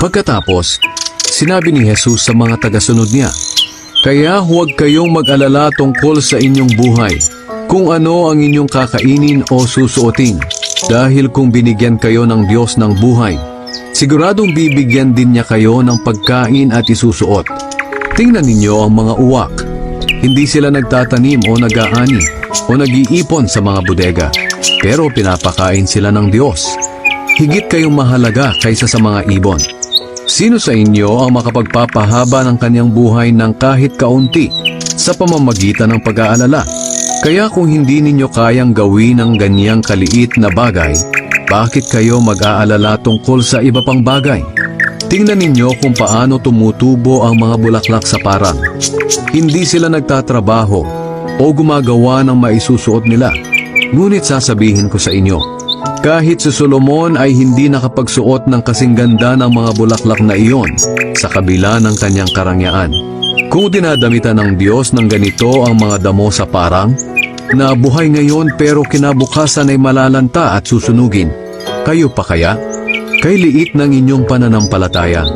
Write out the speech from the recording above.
Pagkatapos, sinabi ni Jesus sa mga tagasunod niya, "Kaya huwag kayong mag-alala tungkol sa inyong buhay, kung ano ang inyong kakainin o susuotin, dahil kung binigyan kayo ng Diyos ng buhay, siguradong bibigyan din niya kayo ng pagkain at isusuot. Tingnan ninyo ang mga uwak. Hindi sila nagtatanim o nag-aani o nag-iipon sa mga bodega, pero pinapakain sila ng Diyos. Higit kayong mahalaga kaysa sa mga ibon. Sino sa inyo ang makapagpapahaba ng kanyang buhay ng kahit kaunti sa pamamagitan ng pag-aalala? Kaya kung hindi ninyo kayang gawin ang ganyang kaliit na bagay, bakit kayo mag-aalala tungkol sa iba pang bagay? Tingnan ninyo kung paano tumutubo ang mga bulaklak sa parang. Hindi sila nagtatrabaho o gumagawa ng maisusuot nila. Ngunit sasabihin ko sa inyo, kahit si Solomon ay hindi nakapagsuot ng kasing ganda ng mga bulaklak na iyon sa kabila ng kanyang karangyaan. Kung dinadamitan ng Diyos ng ganito ang mga damo sa parang, na buhay ngayon pero kinabukasan ay malalanta at susunugin, kayo pa kaya? Kay liit ng inyong pananampalataya.